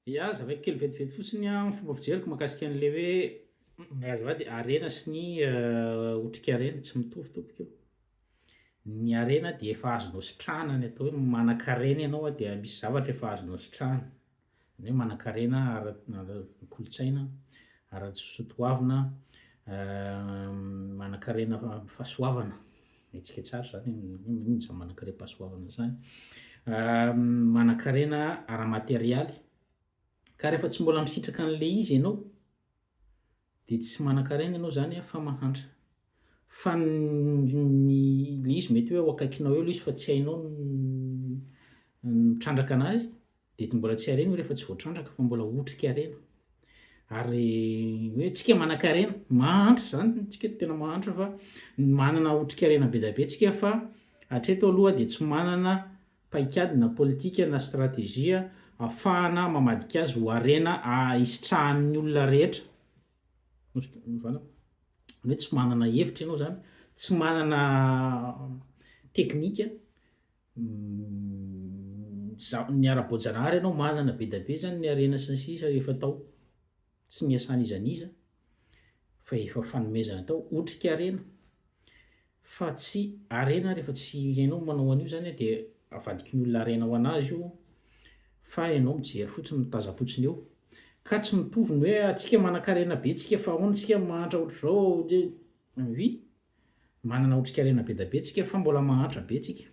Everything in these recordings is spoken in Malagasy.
Ia, zavatra kely vetivety fotsiny a fomba fijeriko mahakasika an'le hoe azafady harena sy ny otrikaina tsy mitovitovy io. Ny harena dia efa azonao sitrahana ny atao hoe manan-karena ianao a dia misy zavatra efa azonao sitrahana. Zany hoe manan-karena kolontsaina, ara-tsy soatoavina, manan-karena fahasoavana, hetsika tsara zany ino zany manan-karena-pahasoavana zany. Manan-karena ara-materialy ka rehefa tsy mbola misitraka an'le izy ianao de tsy manan-karena ianao zany a fa mahantra. Fa le izy mety hoe ao akaikinao eo le izy fa tsy hainao mitrandraka anazy de mbola tsy harena io rehefa tsy voatrandraka fa mbola otrika harena. Ary hoe tsika manan-karena, mahantra zany tsika tena mahantra fa manana otrikaina be dia be tsika fa hatreto aloha de tsy manana paikady na politika na stratégie ahafahana mamadika azy ho harena hisitrahan'ny olona rehetra. Zany hoe tsy manana hevitra ianao zany, tsy manana teknika ny ara-boajanahary ianao manana be dia be zany ny harena sy ny sisa efa tao, tsy niasana iza n'iza fa efa fanomezana tao otrika harena. Fa tsy harena rehefa tsy hainao manao an'io zany a de avadiky ny olona harena ho anazy io fa ianao mijery fotsiny mitaza-potsiny eo. Ka tsy mitovy ny hoe antsika manan-karena be tsika fa ahoana tsika mahantra ohatr'izao manana otrikaina be dia be tsika fa mbola mahantra be tsika.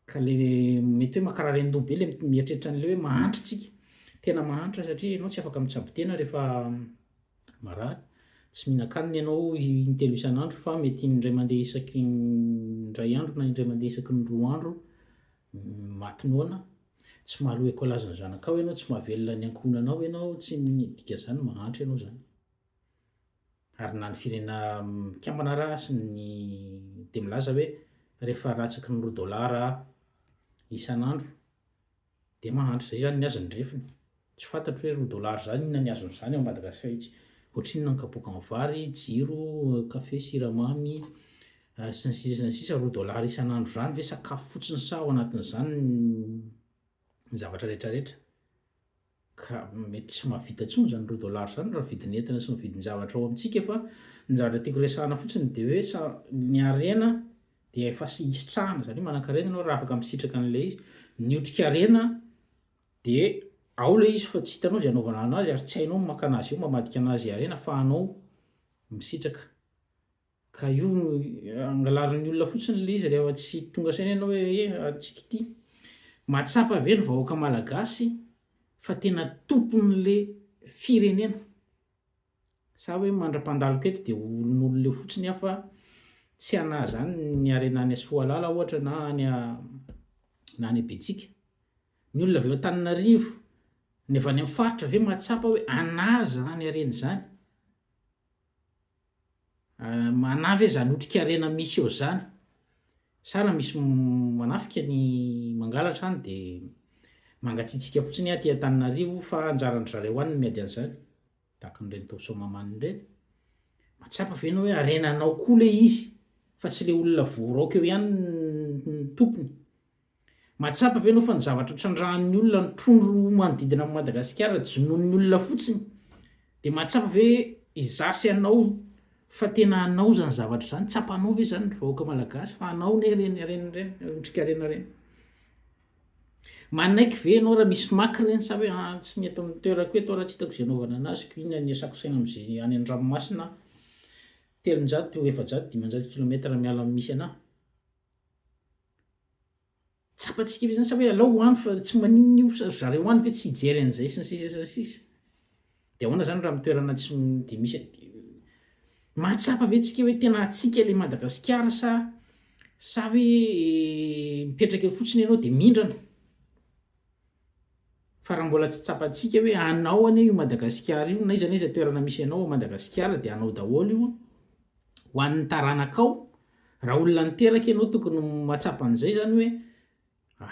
Ka le mety hoe makarary-ndoha be le mieritreritra an'le hoe mahantra tsika, tena mahantra satria ianao tsy afaka mitsabo-tena rehefa marary, tsy mihinan-kanina ianao intelo isan'andro fa mety indray mandeha isaky indray andro na indray mandeha isaky ny roa andro maty noana, tsy mahaloa écolazy ny zanakao ianao, tsy mahavelona ny ankohonanao ianao, tsy dikazany mahantra ianao zany. Ary na ny firenena mikambana raha sy ny de milaza hoe rehefa latsaky ny $1 isan'andro de mahantra, zay zany ny azony drefiny. Tsy fantatro hoe $1 zany inona ny azon'izany ao Madagasikara itsy, ohatrinona ny kapoaka amin'ny vary, jiro, kafe, siramamy sy ny sisa sy ny sisa $1 isan'andro zany ve sakafo fotsiny sa ao anatin'izany ny zavatra rehetrarehetra? Ka mety tsy mahavita intsony zany $1 zany raha vidin'entana sy ny vidin-javatra ao amintsika fa ny zavatra tiako resahana fotsiny de hoe ny harena de efa hisitrahana zany hoe manan-karena ianao raha afaka misitraka an'le izy. Ny otrikaina de ao le izy fa tsy hitanao zay anaovana anazy ary tsy hainao maka anazy eo mamadika anazy harena fa anao misitraka. Ka io angalarin'ny olona fotsiny le izy rehefa tsy tonga saina ianao hoe antsika ity mahatsapa ve ny vahoaka malagasy fa tena tompon'le firenena, sa hoe mandra-pandaloka eto de olon'olona fotsiny aho fa tsy anahy zany ny harena any Soalala ohatra na any Betsika. Ny olona avy eo Antananarivo ny avy any amin'ny faritra ve mahatsapa hoe anahy zany harena zany? Anahy ve zany otrikaina misy eo zany? Sa raha misy manafika ny mangalatra any de mangatsiatsiaka fotsiny aty Antananarivo fa anjaran'ny zareo any ny miady an'izany, tahaka an'ireny tao Soamamanina ireny. Mahatsapa ve ianao hoe harenanao koa le izy fa tsy le olona voaraoka eo ihany ny tompony? Mahatsapa ve ianao fa ny zavatra trandrahan'ny olona ny trondro manodidina an'i Madagasikara jonon'ny olona fotsiny? De mahatsapa ve izasy anao fa tena anao zany zavatra zany? Tsapanao ve zany ny vahoaka malagasy fa anao ne reny harena reny, otrikaina reny? Manaiky ve ianao raha misy maky reny sa hoe tsy ny eto amin'ny toerako eto raha tsy hitako izay anaovana anazy ko inona ny iasako saina am'zay any an-dranomasina 300, 400, 500 kilometра miala misy anahy? Tsapantsika ve zany sa hoe alao hoany fa tsy maninona io zareo any ve tsy hijery an'izay sy ny sisa sy ny sisa? De ahoana zany raha am'toerana tsy de misy mahatsapa ve tsika hoe tena atsika le Madagasikara sa hoe mipetraka eo fotsiny ianao de mindrana? Fa raha mbola tsy tsapantsika hoe anao anie io Madagasikara io na iza na iza toerana misy anao Madagasikara de anao daholo io ho an'ny taranakao. Raha olona niteraka ianao tokony mahatsapa an'izay zany hoe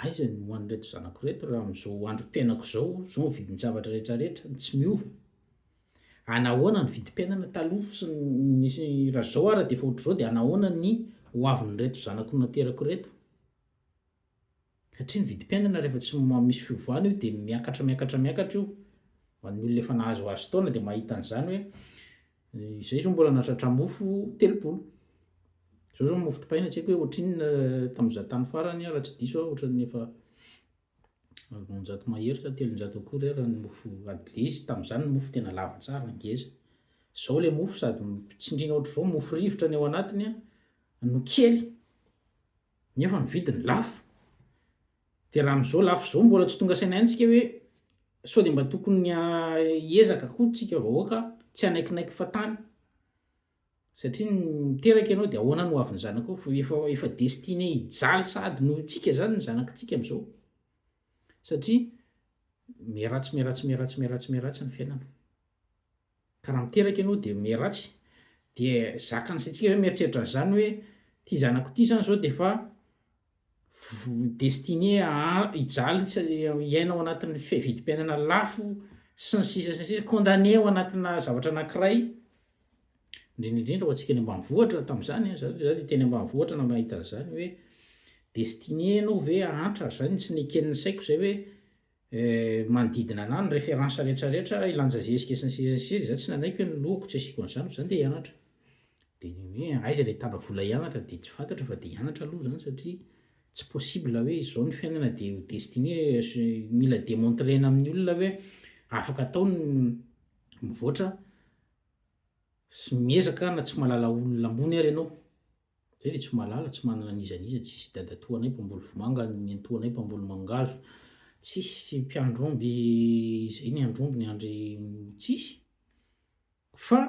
aiza ny ho an'ireto zanako reto raha am'zao androm-piainako zao ny vidin-javatra rehetrarehetra tsy miova. Anahoana ny vidim-piainana taloha sy nisy raha zao ary de efa ohatr'izao de anahoana ny ho avin'ireto zanako naterako reto? satria ny vidim-piainana rehefa tsy misy fiovoana io dia miakatra io ho an'ny olona efa nahazoazo taona dia mahita an'izany hoe izay zao mbola natratra mofo 30. Zao zao mofo dipaina tsy haiko hoe ohatrinona tamin'izato tany farany raha tsy diso ohatran'ny efa 900 mahery sa 300 akory raha ny mofo adilizy tamin'izany ny mofo tena lava tsara ngeza. Zao ilay mofo sady tsindriana ohatr'izao mofo rivotra ny ao anatiny no kely nefa ny vidiny lafo. Dia raha amin'izao lafo izao mbola tsy tonga saina antsika hoe sao dia mba tokony hiezaka koa tsika vahoaka tsy hanaikinaiky fatany satria miteraka ianao dia ahoana no avy ny zanaka efa destiné hijaly sady noho itsika zany ny zanakitsika amin'izao satria miharatsy ny fiainana. Ka raha miteraka ianao dia miharatsy dia zakany saintsika hoe mieritreritra an'izany hoe ity zanako ity zany zao dia efa destiné hijaly hiaina ao anatin'ny vidim-piainana lafo sy ny sisa condamné ao anatina zavatra anankiray indrindrindrindra ho antsika any ambanivohitra tamin'izany za dia teny ambanivohitra na mahita an'izany hoe destiné ianao ve ahatra zany tsy neken'ny saiko zay hoe manodidina anahy ny référence rehetrarehetra ilanja zezika sy ny sisa za tsy nanaiko hoe ny lohako tsy asiako an'izany zany dia hianatra dia hoe aiza ilay tana vola hianatra dia tsy fantatra fa dia hianatra aloha zany satria tsy possible hoe izao ny fiainana dia destiné mila démontrena amin'ny olona hoe afaka atao ny mivoatra sy miezaka na tsy mahalala olona ambony ary ianao zay dia tsy malala tsy manana nizaniza tsisy dadatoanay mpamboly vomanga ny antoanay mpamboly mangazo tsisy mpiandromby izay ny andromby ny andry tsisy fa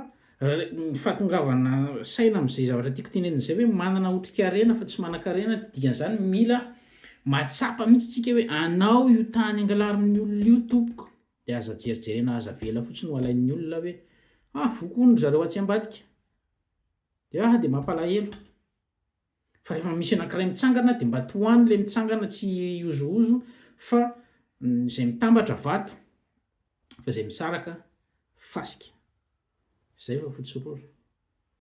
ny fahatongavana saina amin'izay zavatra tiako tenenina hoe manana otrikarenana fa tsy manan-karena dikan'izany mila matsapa mihitsy tsika hoe anao io tany angalarin'ny olona io tompoko dia aza jerijerena aza vela fotsiny ho alain'ny olona hoe vokono zareo atsy ambadika dia mampalahelo fa rehefa misy anankiray mitsangana dia mba toany ilay mitsangana tsy ozoozo fa izay mitambatra vato fa izay misaraka fasika zay fa fotsorory